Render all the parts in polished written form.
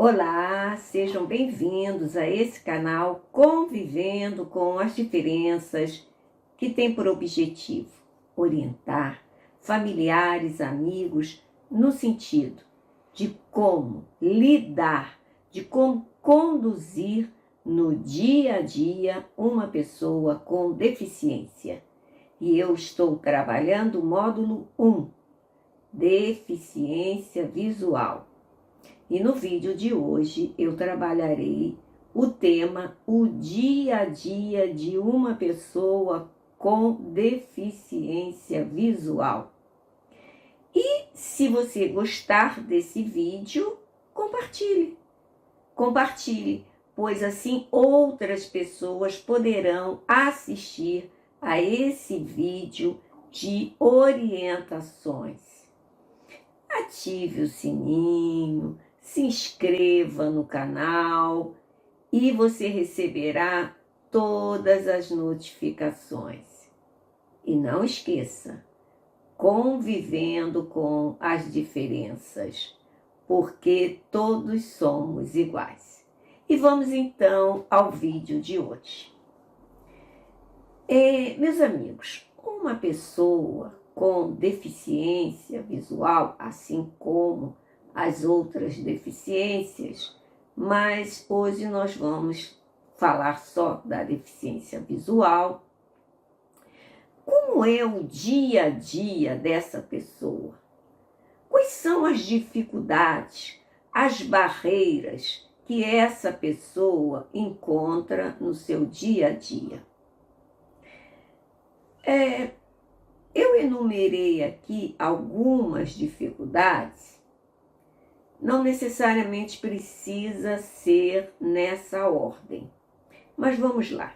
Olá, sejam bem-vindos a esse canal Convivendo com as Diferenças, que tem por objetivo orientar familiares, amigos, no sentido de como lidar, de como conduzir no dia a dia uma pessoa com deficiência. E eu estou trabalhando o módulo 1, deficiência visual. E no vídeo de hoje eu trabalharei o tema o dia a dia de uma pessoa com deficiência visual. E se você gostar desse vídeo, compartilhe. Compartilhe, pois assim outras pessoas poderão assistir a esse vídeo de orientações. Ative o sininho, se inscreva no canal e você receberá todas as notificações. E não esqueça, convivendo com as diferenças, porque todos somos iguais. E vamos então ao vídeo de hoje. Meus amigos, uma pessoa com deficiência visual, assim como as outras deficiências, mas hoje nós vamos falar só da deficiência visual. Como é o dia a dia dessa pessoa? Quais são as dificuldades, as barreiras que essa pessoa encontra no seu dia a dia? Eu enumerei aqui algumas dificuldades. Não necessariamente precisa ser nessa ordem, mas vamos lá.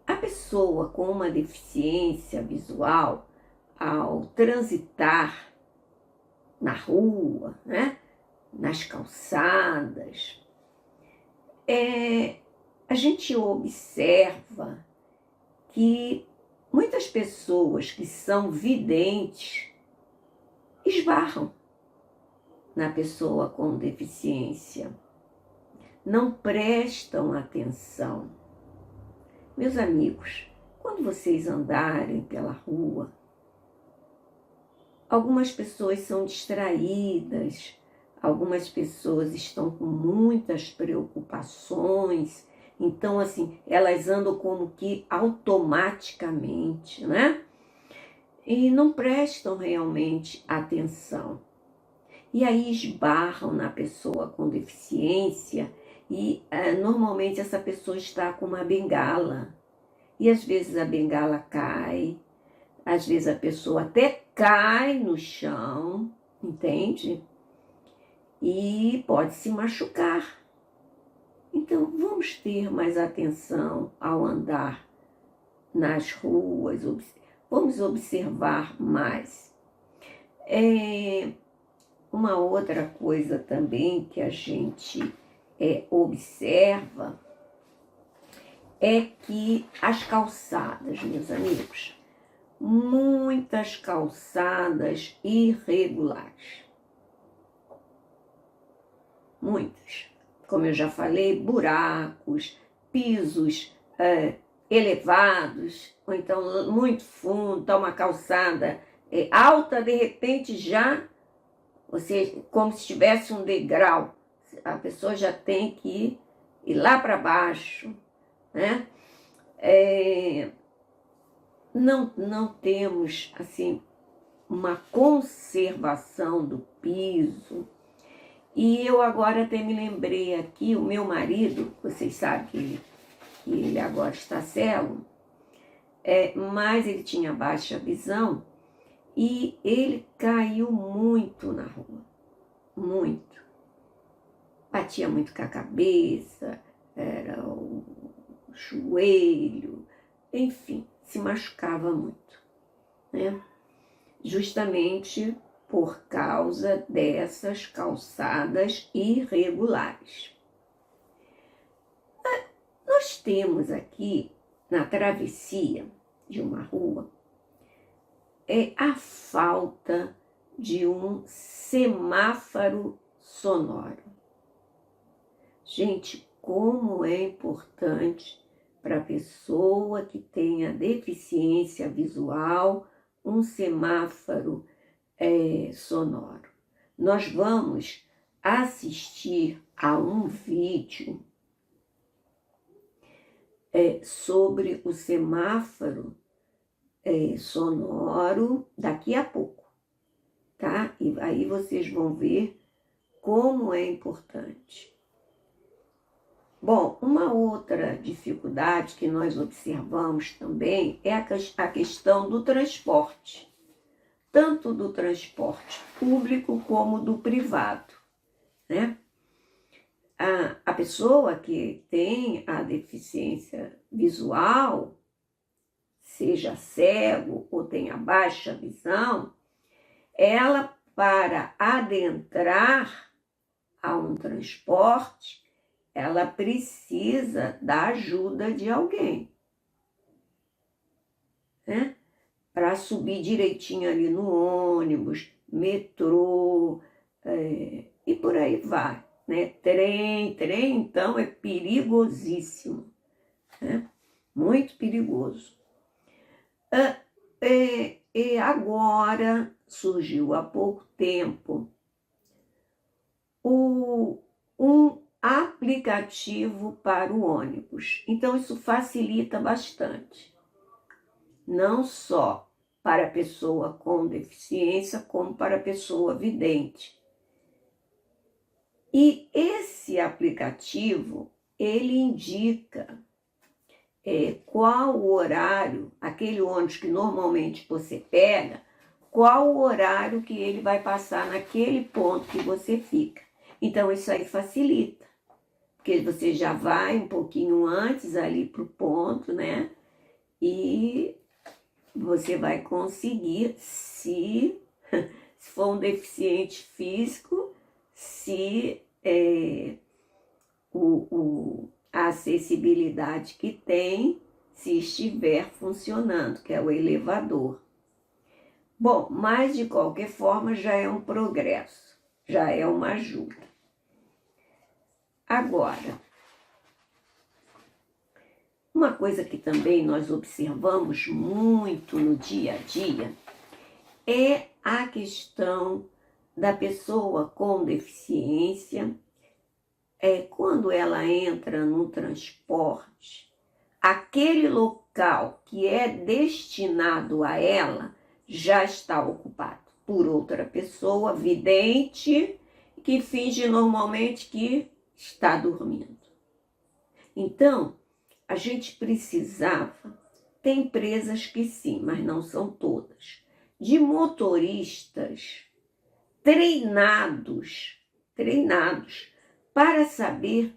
A pessoa com uma deficiência visual, ao transitar na rua, né, nas calçadas, a gente observa que muitas pessoas que são videntes esbarram na pessoa com deficiência, não prestam atenção. Meus amigos, quando vocês andarem pela rua, algumas pessoas são distraídas, algumas pessoas estão com muitas preocupações, então assim, elas andam como que automaticamente, né? E não prestam realmente atenção. E aí esbarram na pessoa com deficiência e normalmente essa pessoa está com uma bengala. E às vezes a bengala cai, às vezes a pessoa até cai no chão, entende? E pode se machucar. Então vamos ter mais atenção ao andar nas ruas, vamos observar mais. Uma outra coisa também que a gente observa é que as calçadas, meus amigos, muitas calçadas irregulares. Muitas. Como eu já falei, buracos, pisos elevados, ou então muito fundo, tá uma calçada alta, de repente já como se tivesse um degrau, a pessoa já tem que ir lá para baixo, né? Não temos, assim, uma conservação do piso. E eu agora até me lembrei aqui, o meu marido, vocês sabem que ele agora está cego, mas ele tinha baixa visão, e ele caiu muito na rua, muito. Batia muito com a cabeça, era o joelho, enfim, se machucava muito, né? Justamente por causa dessas calçadas irregulares. Nós temos aqui, na travessia de uma rua, a falta de um semáforo sonoro. Gente, como é importante para a pessoa que tenha deficiência visual um semáforo sonoro. Nós vamos assistir a um vídeo sobre o semáforo sonoro daqui a pouco, tá? E aí vocês vão ver como é importante. Bom, uma outra dificuldade que nós observamos também é a questão do transporte, tanto do transporte público como do privado, né? A pessoa que tem a deficiência visual, seja cego ou tenha baixa visão, ela, para adentrar a um transporte, ela precisa da ajuda de alguém, né? Para subir direitinho ali no ônibus, metrô, e por aí vai, né? Trem então é perigosíssimo, né? Muito perigoso. E agora surgiu há pouco tempo um aplicativo para o ônibus. Então isso facilita bastante, não só para a pessoa com deficiência, como para a pessoa vidente. E esse aplicativo, ele indica qual o horário, aquele ônibus que normalmente você pega, qual o horário que ele vai passar naquele ponto que você fica. Então isso aí facilita, porque você já vai um pouquinho antes ali para o ponto, né? E você vai conseguir, se for um deficiente físico, se a acessibilidade que tem, se estiver funcionando, que é o elevador. Bom, mas de qualquer forma já é um progresso, já é uma ajuda. Agora, uma coisa que também nós observamos muito no dia a dia é a questão da pessoa com deficiência. Quando ela entra no transporte, aquele local que é destinado a ela já está ocupado por outra pessoa vidente que finge normalmente que está dormindo. Então, a gente precisava, tem empresas que sim, mas não são todas, de motoristas treinados para saber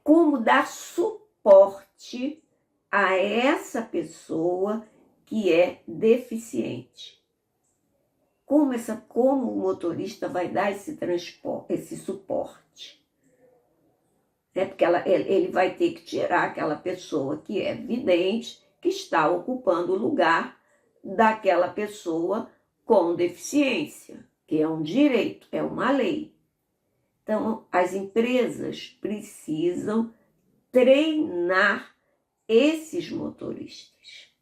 como dar suporte a essa pessoa que é deficiente. Como o motorista vai dar esse suporte? Porque ele vai ter que tirar aquela pessoa que é vidente, que está ocupando o lugar daquela pessoa com deficiência, que é um direito, é uma lei. Então, as empresas precisam treinar esses motoristas.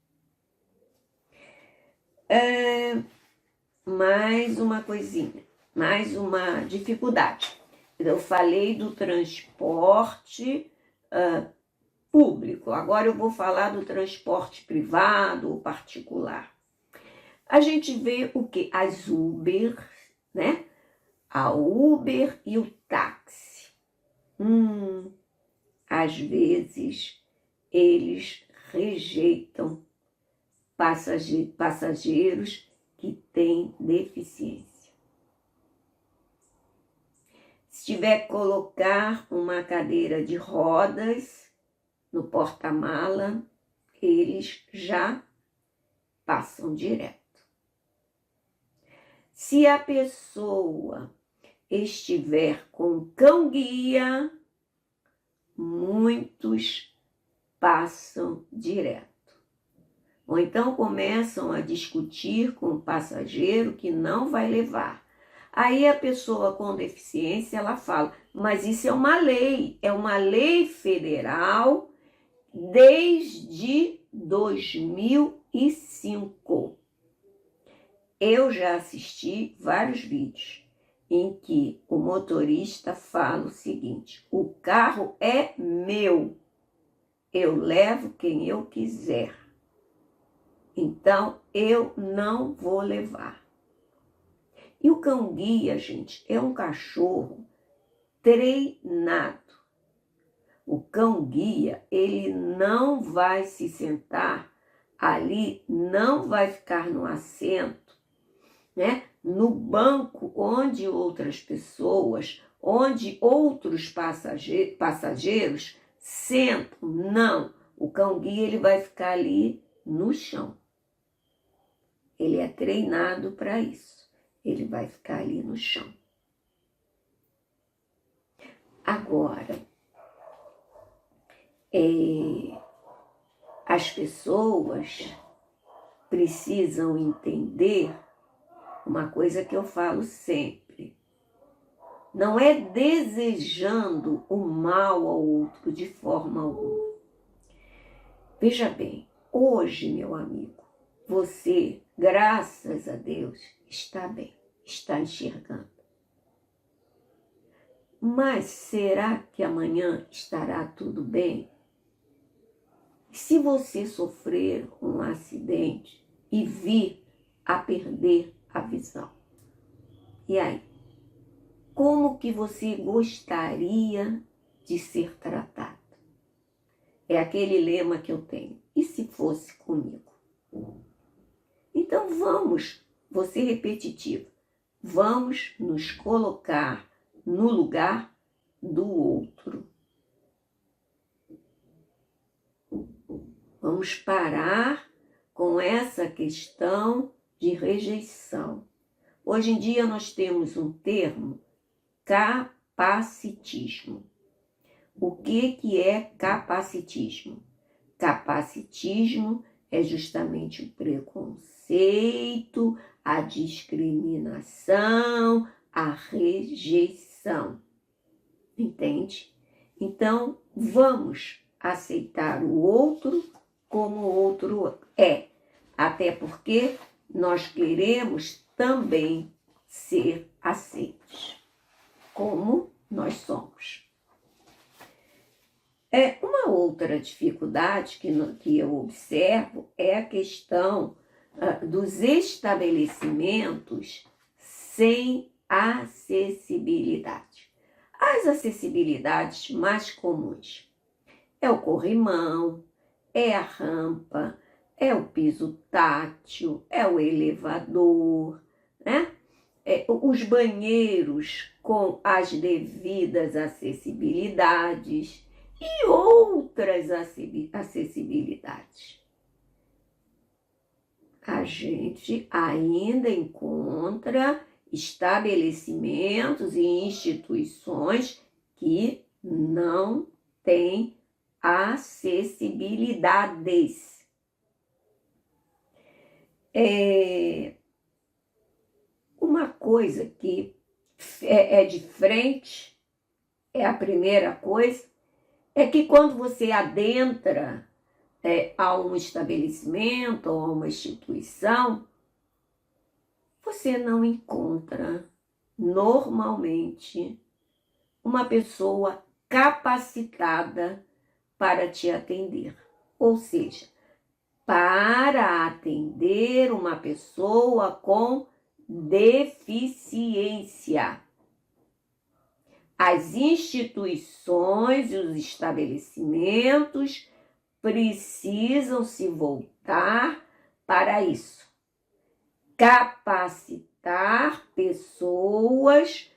Mais uma coisinha, mais uma dificuldade. Eu falei do transporte público, agora eu vou falar do transporte privado ou particular. A gente vê o quê? As Uber, né? A Uber e o táxi. Às vezes, eles rejeitam passageiros que têm deficiência. Se tiver que colocar uma cadeira de rodas no porta-mala, eles já passam direto. Se a pessoa estiver com cão-guia, muitos passam direto. Ou então começam a discutir com o passageiro que não vai levar. Aí a pessoa com deficiência, ela fala, mas isso é uma lei federal desde 2005. Eu já assisti vários vídeos em que o motorista fala o seguinte: o carro é meu, eu levo quem eu quiser, então eu não vou levar. E o cão-guia, gente, é um cachorro treinado. O cão-guia, ele não vai se sentar ali, não vai ficar no assento, né? No banco onde outras pessoas, onde outros passageiros sentam. Não, o cão-guia ele vai ficar ali no chão. Ele é treinado para isso. Ele vai ficar ali no chão. Agora, as pessoas precisam entender uma coisa que eu falo sempre. Não é desejando o mal ao outro de forma alguma. Veja bem, hoje, meu amigo, você, graças a Deus, está bem, está enxergando. Mas será que amanhã estará tudo bem? Se você sofrer um acidente e vir a perder a visão, e aí? Como que você gostaria de ser tratado? É aquele lema que eu tenho. E se fosse comigo? Então vamos, vou ser repetitivo, vamos nos colocar no lugar do outro. Vamos parar com essa questão de rejeição. Hoje em dia nós temos um termo, capacitismo. O que é capacitismo? Capacitismo é justamente o preconceito, a discriminação, a rejeição. Entende? Então, vamos aceitar o outro como o outro é. Até porque nós queremos também ser aceitos, como nós somos. Uma outra dificuldade que eu observo é a questão dos estabelecimentos sem acessibilidade. As acessibilidades mais comuns é o corrimão, é a rampa, é o piso tátil, é o elevador, né? Os banheiros com as devidas acessibilidades e outras acessibilidades. A gente ainda encontra estabelecimentos e instituições que não têm acessibilidades. Uma coisa que é de frente, é a primeira coisa, é que quando você adentra a um estabelecimento ou a uma instituição, você não encontra normalmente uma pessoa capacitada para te atender. Ou seja, para atender uma pessoa com deficiência. As instituições e os estabelecimentos precisam se voltar para isso. Capacitar pessoas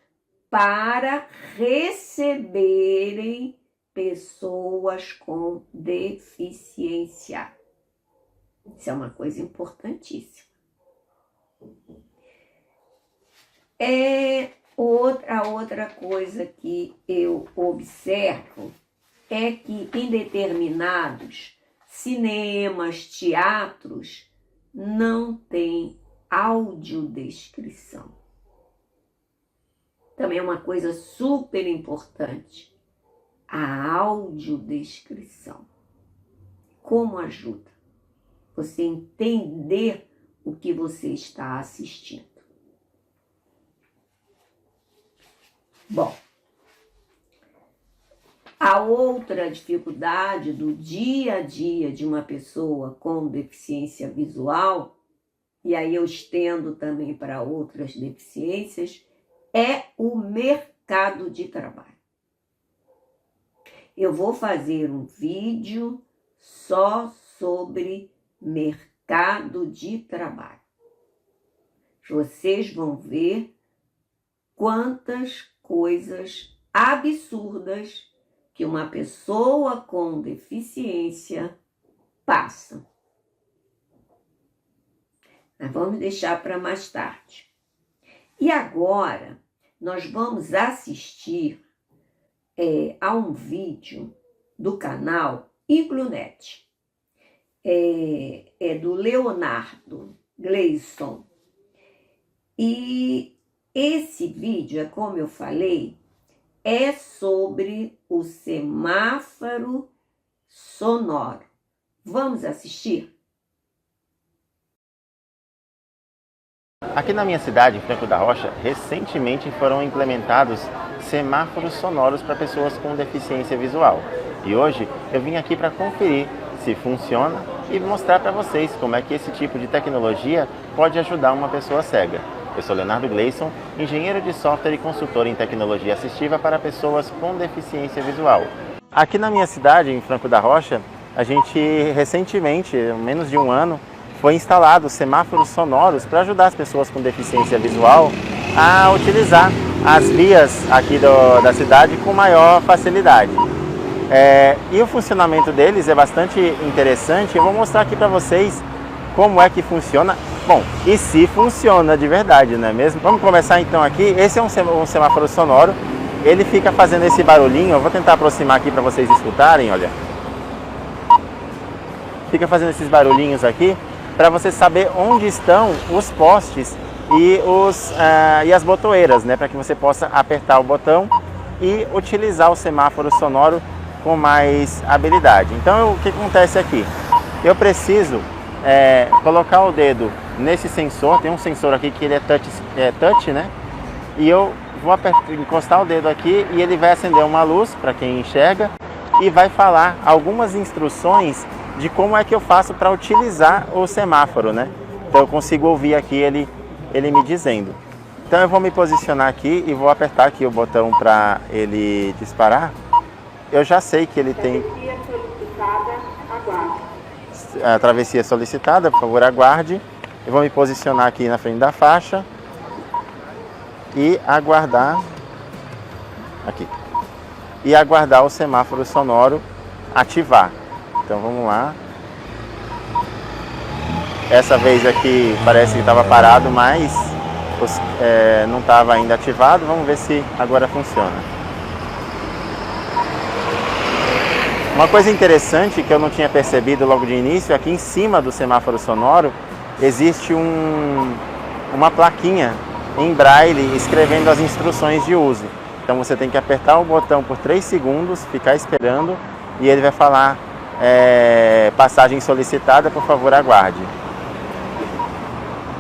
para receberem pessoas com deficiência. Isso é uma coisa importantíssima. Outra coisa que eu observo é que em determinados cinemas, teatros, não tem audiodescrição. também é uma coisa super importante. A audiodescrição. Como ajuda você entender o que você está assistindo. Bom, a outra dificuldade do dia a dia de uma pessoa com deficiência visual, e aí eu estendo também para outras deficiências, é o mercado de trabalho. Eu vou fazer um vídeo só sobre mercado de trabalho. Vocês vão ver quantas coisas absurdas que uma pessoa com deficiência passa. Mas vamos deixar para mais tarde. E agora nós vamos assistir a um vídeo do canal Inclunet. É do Leonardo Gleison. E esse vídeo, como eu falei, é sobre o semáforo sonoro. Vamos assistir? Aqui na minha cidade, em Franco da Rocha, recentemente foram implementados semáforos sonoros para pessoas com deficiência visual. E hoje eu vim aqui para conferir se funciona e mostrar para vocês como é que esse tipo de tecnologia pode ajudar uma pessoa cega. Eu sou Leonardo Gleison, engenheiro de software e consultor em tecnologia assistiva para pessoas com deficiência visual. Aqui na minha cidade, em Franco da Rocha, a gente recentemente, menos de um ano, foi instalado semáforos sonoros para ajudar as pessoas com deficiência visual a utilizar as vias aqui da cidade com maior facilidade. E o funcionamento deles é bastante interessante. Eu vou mostrar aqui para vocês como é que funciona. Bom, e se funciona de verdade, não é mesmo? Vamos começar então aqui. Esse é um semáforo sonoro. Ele fica fazendo esse barulhinho. Eu vou tentar aproximar aqui para vocês escutarem, olha. Fica fazendo esses barulhinhos aqui para você saber onde estão os postes e as botoeiras, né? Para que você possa apertar o botão e utilizar o semáforo sonoro com mais habilidade. Então, o que acontece aqui? Eu preciso colocar o dedo nesse sensor. Tem um sensor aqui que ele é touch, né? E eu vou encostar o dedo aqui e ele vai acender uma luz para quem enxerga e vai falar algumas instruções de como é que eu faço para utilizar o semáforo, né? Então eu consigo ouvir aqui ele me dizendo. Então eu vou me posicionar aqui e vou apertar aqui o botão para ele disparar. Eu já sei que ele tem... Travessia solicitada, aguarde. A travessia solicitada, por favor, aguarde. Eu vou me posicionar aqui na frente da faixa e aguardar aqui. E aguardar o semáforo sonoro ativar. Então vamos lá. Essa vez aqui parece que estava parado, mas não estava ainda ativado. Vamos ver se agora funciona. Uma coisa interessante que eu não tinha percebido logo de início, aqui em cima do semáforo sonoro existe uma plaquinha em braille escrevendo as instruções de uso. Então você tem que apertar o botão por 3 segundos, ficar esperando e ele vai falar passagem solicitada, por favor aguarde.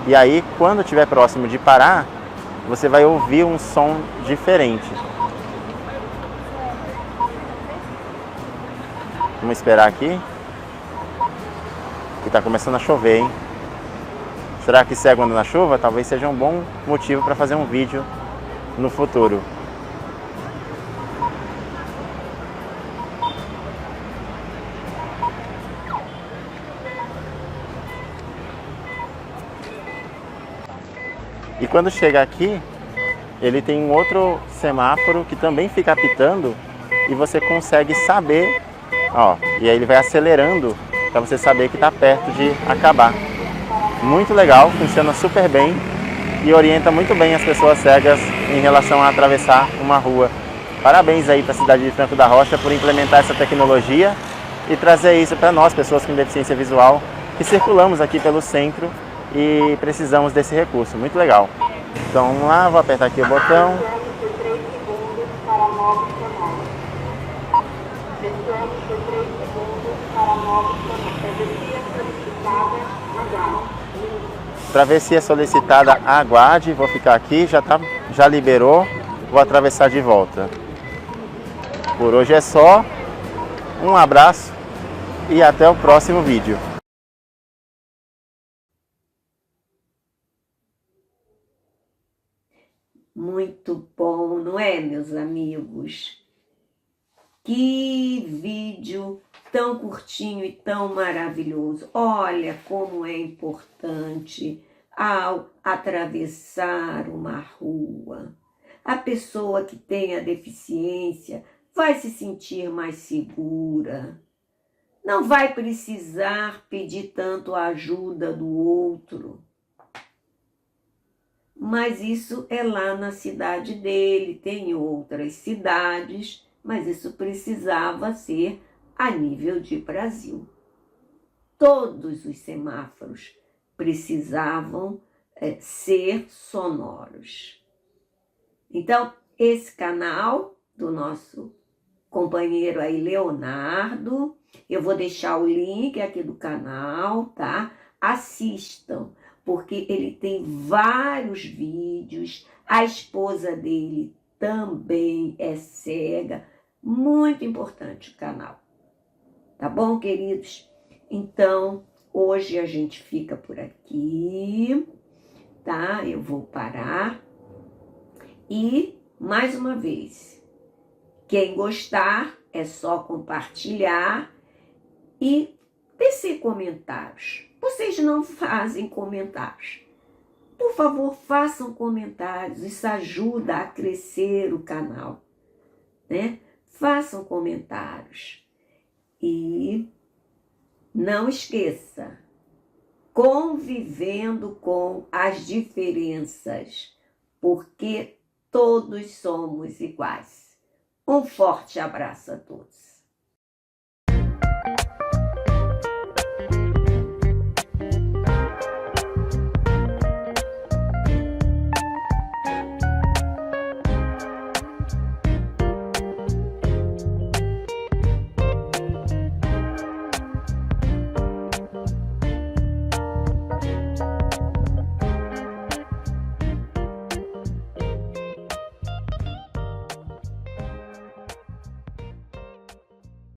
E aí quando estiver próximo de parar, você vai ouvir um som diferente. Vamos esperar aqui, que está começando a chover, hein? Será que cego anda na chuva? Talvez seja um bom motivo para fazer um vídeo no futuro. E quando chega aqui, ele tem um outro semáforo que também fica apitando e você consegue saber, ó, e aí ele vai acelerando para você saber que está perto de acabar. Muito legal, funciona super bem e orienta muito bem as pessoas cegas em relação a atravessar uma rua. Parabéns aí para a cidade de Franco da Rocha por implementar essa tecnologia e trazer isso para nós, pessoas com deficiência visual, que circulamos aqui pelo centro e precisamos desse recurso. Muito legal. Então vamos lá, vou apertar aqui o botão Travessia solicitada, aguarde. Vou ficar aqui, já liberou. Vou atravessar de volta. Por hoje é só. Um abraço e até o próximo vídeo. Muito bom, não é, meus amigos? Que vídeo tão curtinho e tão maravilhoso. Olha como é importante ao atravessar uma rua. A pessoa que tem a deficiência vai se sentir mais segura. Não vai precisar pedir tanto a ajuda do outro. Mas isso é lá na cidade dele, tem outras cidades, mas isso precisava ser a nível de Brasil. Todos os semáforos precisavam ser sonoros. Então, esse canal do nosso companheiro aí, Leonardo, eu vou deixar o link aqui do canal, tá? Assistam, porque ele tem vários vídeos, a esposa dele também é cega, muito importante o canal. Tá bom, queridos? Então, hoje a gente fica por aqui, tá? Eu vou parar. E, mais uma vez, quem gostar é só compartilhar e tecer comentários. Vocês não fazem comentários. Por favor, façam comentários. Isso ajuda a crescer o canal, né? Façam comentários. E não esqueça, convivendo com as diferenças, porque todos somos iguais. Um forte abraço a todos.